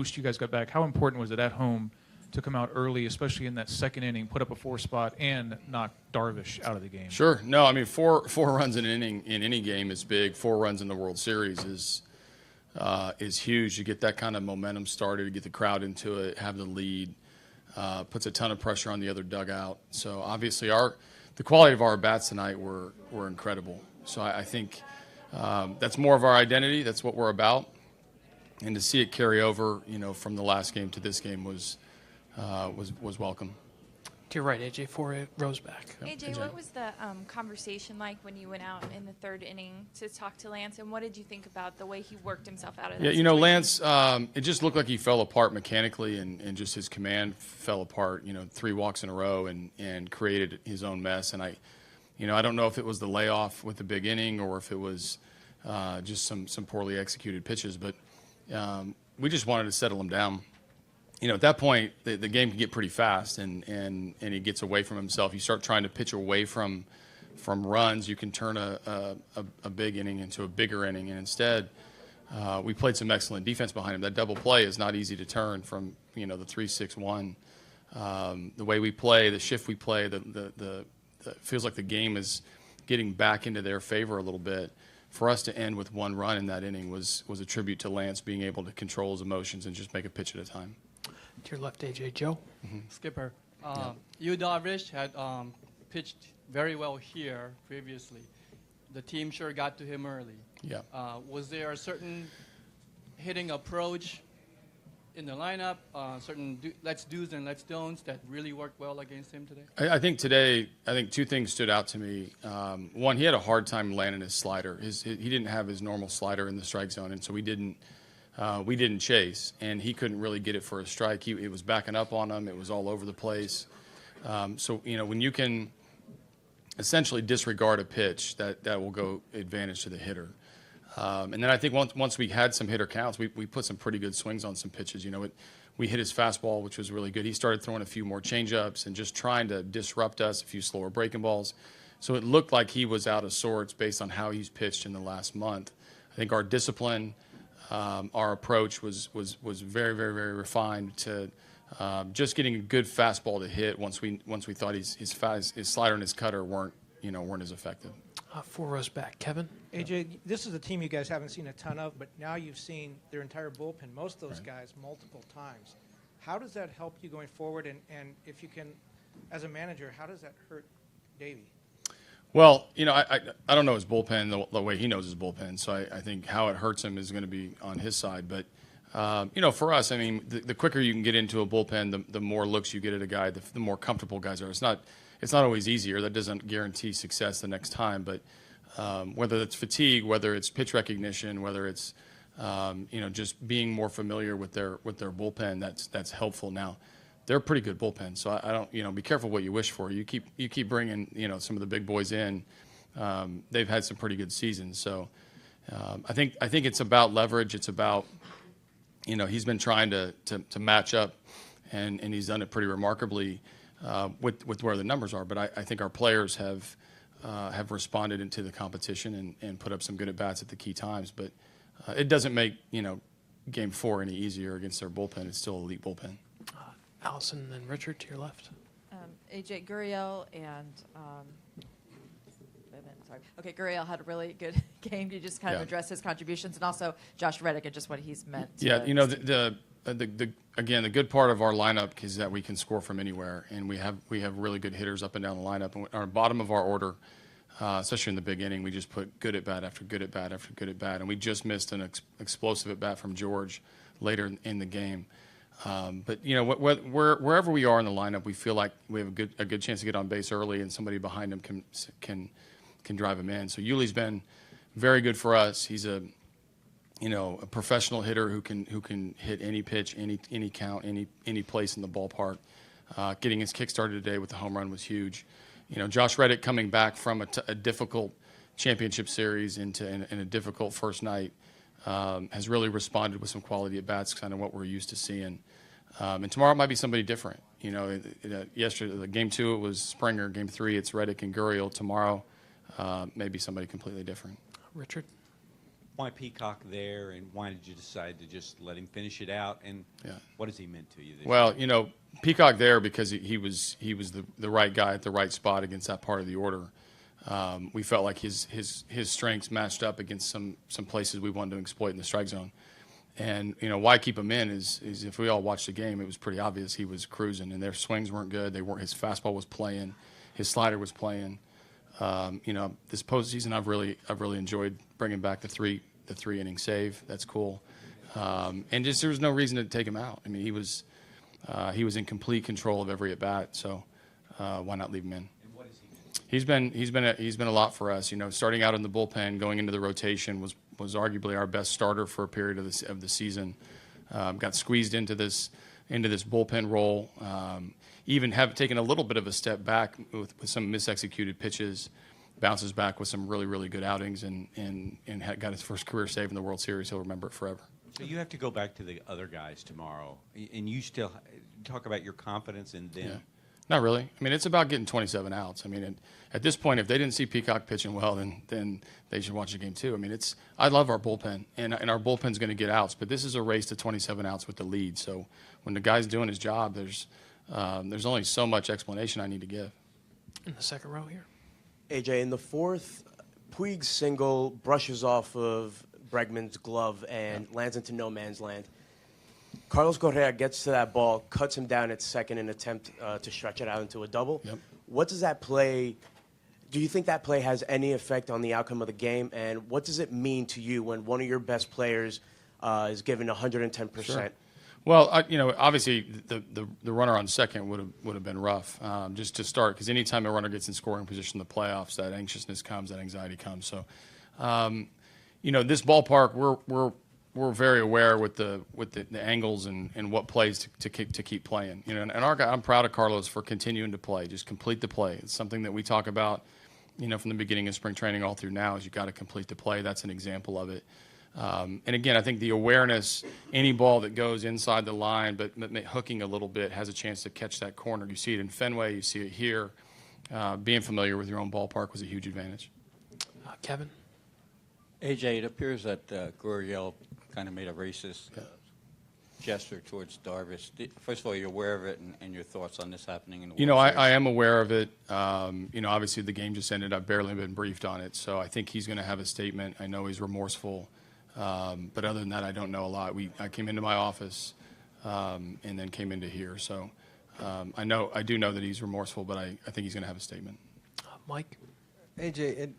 boost you guys got back, how important was it at home to come out early, especially in that second inning, put up a 4 spot, and knock Darvish out of the game? Sure. No, I mean, four runs in an inning in any game is big. 4 runs in the World Series is huge. You get that kind of momentum started, get the crowd into it, have the lead, puts a ton of pressure on the other dugout. So obviously the quality of our bats tonight were incredible. So I think that's more of our identity. That's what we're about. And to see it carry over, from the last game to this game was welcome. To your right, AJ, 4 rows back. AJ, what was the conversation like when you went out in the third inning to talk to Lance, and what did you think about the way he worked himself out of that situation? Lance, it just looked like he fell apart mechanically, and just his command fell apart, 3 walks in a row and created his own mess. And I don't know if it was the layoff with the big inning or if it was just some poorly executed pitches, but we just wanted to settle him down. At that point, the game can get pretty fast, and he gets away from himself. You start trying to pitch away from runs, you can turn a big inning into a bigger inning. And instead, we played some excellent defense behind him. That double play is not easy to turn from the 3-6-1. The way we play, the shift we play, the feels like the game is getting back into their favor a little bit. For us to end with 1 run in that inning was a tribute to Lance being able to control his emotions and just make a pitch at a time. To your left, AJ, Joe. Mm-hmm. Skipper, you, Darvish, had pitched very well here previously. The team sure got to him early. Yeah. Was there a certain hitting approach in the lineup, certain let's do's and let's don'ts that really worked well against him today? I think today, 2 things stood out to me. One, he had a hard time landing his slider. He didn't have his normal slider in the strike zone, and so we didn't chase, and he couldn't really get it for a strike. It was backing up on him. It was all over the place. So when you can essentially disregard a pitch, that will go advantage to the hitter. And then I think once we had some hitter counts, we put some pretty good swings on some pitches. We hit his fastball, which was really good. He started throwing a few more changeups and just trying to disrupt us, a few slower breaking balls. So it looked like he was out of sorts based on how he's pitched in the last month. I think our discipline, our approach was very, very, very refined to just getting a good fastball to hit once we thought his slider and his cutter weren't as effective. 4 rows back, Kevin. AJ, this is a team you guys haven't seen a ton of, but now you've seen their entire bullpen, most of those guys, multiple times. How does that help you going forward? And if you can, as a manager, how does that hurt Davey? Well, I don't know his bullpen the way he knows his bullpen, so I think how it hurts him is going to be on his side. But, for us, I mean, the quicker you can get into a bullpen, the more looks you get at a guy, the more comfortable guys are. It's not always easier. That doesn't guarantee success the next time. But whether it's fatigue, whether it's pitch recognition, whether it's just being more familiar with their bullpen, that's helpful. Now, they're a pretty good bullpen, so I don't be careful what you wish for. You keep bringing some of the big boys in. They've had some pretty good seasons, so I think it's about leverage. It's about he's been trying to match up, and he's done it pretty remarkably with where the numbers are. But I think our players have responded into the competition and put up some good at bats at the key times. But it doesn't make Game 4 any easier against their bullpen. It's still an elite bullpen. Allison and then Richard to your left. AJ Gurriel and wait a minute, sorry. Okay, Gurriel had a really good game. You just kind of address his contributions, and also Josh Reddick and just what he's meant. Yeah, the good part of our lineup is that we can score from anywhere, and we have really good hitters up and down the lineup. And our bottom of our order, especially in the big inning, we just put good at bat after good at bat after good at bat, and we just missed an explosive at bat from George later in the game. But wherever we are in the lineup, we feel like we have a good chance to get on base early, and somebody behind him can drive him in. So Yuli's been very good for us. He's a professional hitter who can hit any pitch, any count, any place in the ballpark. Getting his kick started today with the home run was huge. Josh Reddick coming back from a difficult championship series in a difficult first night. Has really responded with some quality at bats, kind of what we're used to seeing. And tomorrow it might be somebody different. Yesterday, Game 2 it was Springer. Game 3 it's Reddick and Gurriel. Tomorrow, maybe somebody completely different. Richard. why Peacock there, and why did you decide to just let him finish it out? And what has he meant to you this year? Well, Peacock there because he was the right guy at the right spot against that part of the order. We felt like his strengths matched up against some places we wanted to exploit in the strike zone. And why keep him in is if we all watched the game, it was pretty obvious he was cruising, and their swings weren't good. They weren't. His fastball was playing, his slider was playing. This postseason, I've really enjoyed bringing back the three inning save. That's cool. And just there was no reason to take him out. I mean, he was in complete control of every at bat. So why not leave him in? And what has he meant? He's been a lot for us. Starting out in the bullpen, going into the rotation was arguably our best starter for a period of the season. Got squeezed into this bullpen role. Even have taken a little bit of a step back with some misexecuted pitches, bounces back with some really, really good outings, and got his first career save in the World Series. He'll remember it forever. So you have to go back to the other guys tomorrow, and you still talk about your confidence in them. Yeah. Not really. I mean, it's about getting 27 outs. I mean, at this point, if they didn't see Peacock pitching well, then they should watch the game too. I mean, I love our bullpen, and our bullpen's going to get outs, but this is a race to 27 outs with the lead. So when the guy's doing his job, there's only so much explanation I need to give. In the second row here. AJ, in the fourth, Puig's single brushes off of Bregman's glove and lands into no man's land. Carlos Correa gets to that ball, cuts him down at second in an attempt to stretch it out into a double. Yep. What does that play – do you think that play has any effect on the outcome of the game? And what does it mean to you when one of your best players is given 110%? Sure. Well, obviously the runner on second would have been rough just to start, because anytime a runner gets in scoring position in the playoffs, that anxiousness comes, that anxiety comes. So, this ballpark, we're very aware with the angles and what plays to keep playing. And our guy, I'm proud of Carlos for continuing to play, just complete the play. It's something that we talk about, from the beginning of spring training all through now, is you got to complete the play. That's an example of it. And again, I think the awareness, any ball that goes inside the line but hooking a little bit has a chance to catch that corner. You see it in Fenway, you see it here. Being familiar with your own ballpark was a huge advantage. Kevin. AJ, it appears that Gurriel kind of made a racist gesture towards Darvish. First of all, you're aware of it, and your thoughts on this happening in the World Series? I am aware of it. Obviously the game just ended. I've barely been briefed on it, so I think he's going to have a statement. I know he's remorseful. But other than that, I don't know a lot. I came into my office and then came into here. So I do know that he's remorseful, but I think he's going to have a statement. Mike? AJ,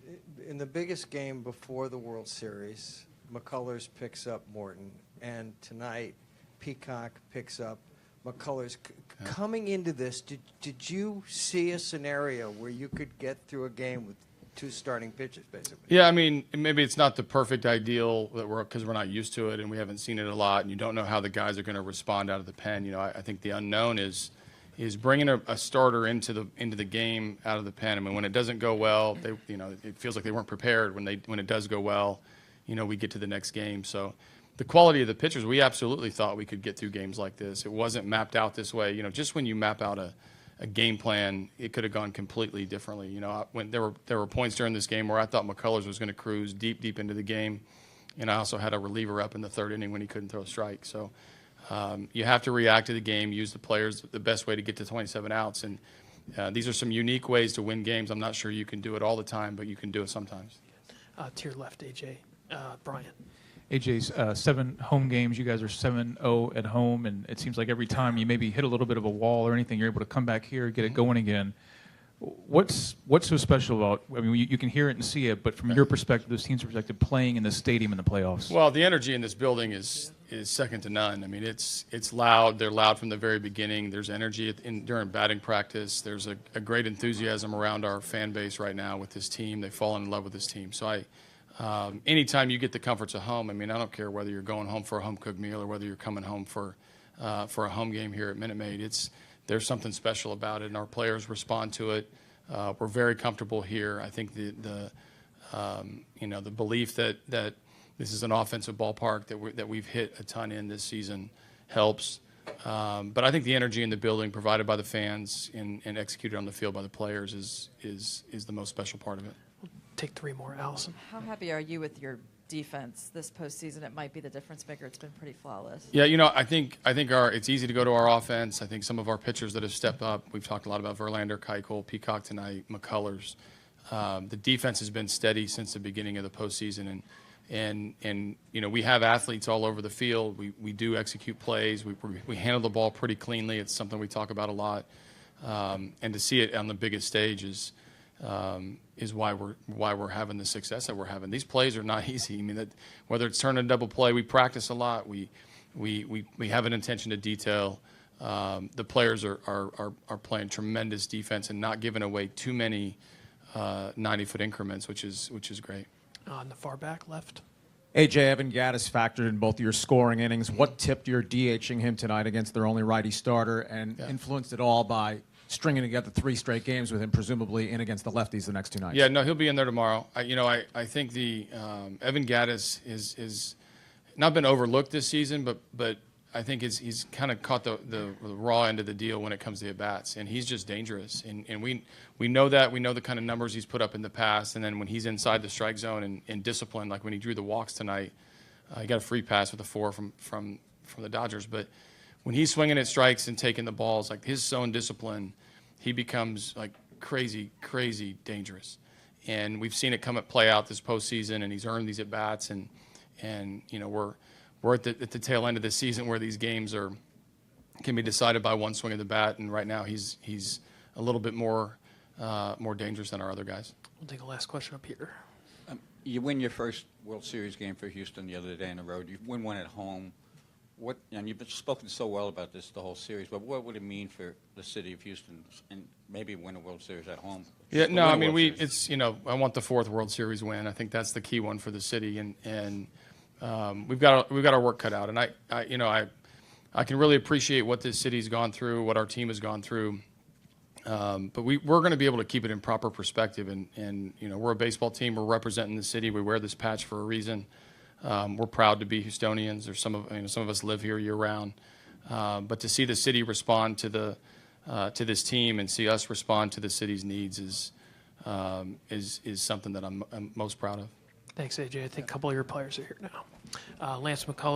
in the biggest game before the World Series, McCullers picks up Morton, and tonight Peacock picks up McCullers. Coming into this, did you see a scenario where you could get through a game with two starting pitchers, basically? Yeah, I mean, maybe it's not the perfect ideal because we're not used to it and we haven't seen it a lot, and you don't know how the guys are going to respond out of the pen. I think the unknown is bringing a starter into the game out of the pen. I mean, when it doesn't go well, it feels like they weren't prepared. When it does go well, we get to the next game. So the quality of the pitchers, we absolutely thought we could get through games like this. It wasn't mapped out this way. Just when you map out a game plan, it could have gone completely differently. When there were points during this game where I thought McCullers was going to cruise deep into the game, and I also had a reliever up in the third inning when he couldn't throw a strike. So you have to react to the game, use the players the best way to get to 27 outs, and these are some unique ways to win games. I'm not sure you can do it all the time, but you can do it sometimes. To your left, AJ. Brian. AJ's 7 home games. You guys are 7-0 at home, and it seems like every time you maybe hit a little bit of a wall or anything, you're able to come back here, get it going again. What's so special about? I mean, you can hear it and see it, but from your perspective, this team's perspective, playing in this stadium in the playoffs. Well, the energy in this building is second to none. I mean, it's loud. They're loud from the very beginning. There's energy during batting practice. There's a great enthusiasm around our fan base right now with this team. They've fallen in love with this team. So anytime you get the comforts of home, I mean, I don't care whether you're going home for a home-cooked meal or whether you're coming home for a home game here at Minute Maid. There's something special about it, and our players respond to it. We're very comfortable here. I think the belief that this is an offensive ballpark that we've hit a ton in this season helps. But I think the energy in the building provided by the fans and executed on the field by the players is the most special part of it. Take 3 more. Allison. How happy are you with your defense this postseason, it might be the difference maker. It's been pretty flawless. Yeah, I think it's easy to go to our offense. I think some of our pitchers that have stepped up. We've talked a lot about Verlander, Keuchel, Peacock tonight, McCullers. The defense has been steady since the beginning of the postseason, and we have athletes all over the field. We do execute plays. We handle the ball pretty cleanly. It's something we talk about a lot, and to see it on the biggest stage is why we're having the success that we're having. These plays are not easy. I mean, whether it's turn and double play, we practice a lot. We have an attention to detail. The players are playing tremendous defense and not giving away too many 90-foot increments, which is great. On the far back left. AJ, Evan Gattis factored in both of your scoring innings. What tipped your DHing him tonight against their only righty starter, and influenced it all by stringing together 3 straight games with him, presumably in against the lefties the next 2 nights? Yeah, no, he'll be in there tomorrow. I think the Evan Gattis is not been overlooked this season, but I think he's kind of caught the raw end of the deal when it comes to at-bats, and he's just dangerous. And we know that. We know the kind of numbers he's put up in the past, and then when he's inside the strike zone and disciplined, like when he drew the walks tonight, he got a free pass with a 4 from the Dodgers. But when he's swinging at strikes and taking the balls, like his zone discipline, he becomes like crazy, crazy dangerous. And we've seen it play out this postseason, and he's earned these at-bats, and we're at the tail end of the season where these games can be decided by one swing of the bat, and right now he's a little bit more dangerous than our other guys. We'll take a last question up here. You win your first World Series game for Houston the other day on the road. You win one at home. And you've spoken so well about this the whole series, but what would it mean for the city of Houston and maybe win a World Series at home? Yeah, no, I mean I want the 4th World Series win. I think that's the key one for the city, and we've got our work cut out. And I can really appreciate what this city's gone through, what our team has gone through. But we're going to be able to keep it in proper perspective. And we're a baseball team. We're representing the city. We wear this patch for a reason. We're proud to be Houstonians. There's some of us live here year round. But to see the city respond to this team and see us respond to the city's needs is something that I'm most proud of. Thanks, AJ. I think a couple of your players are here now. Lance McCullers.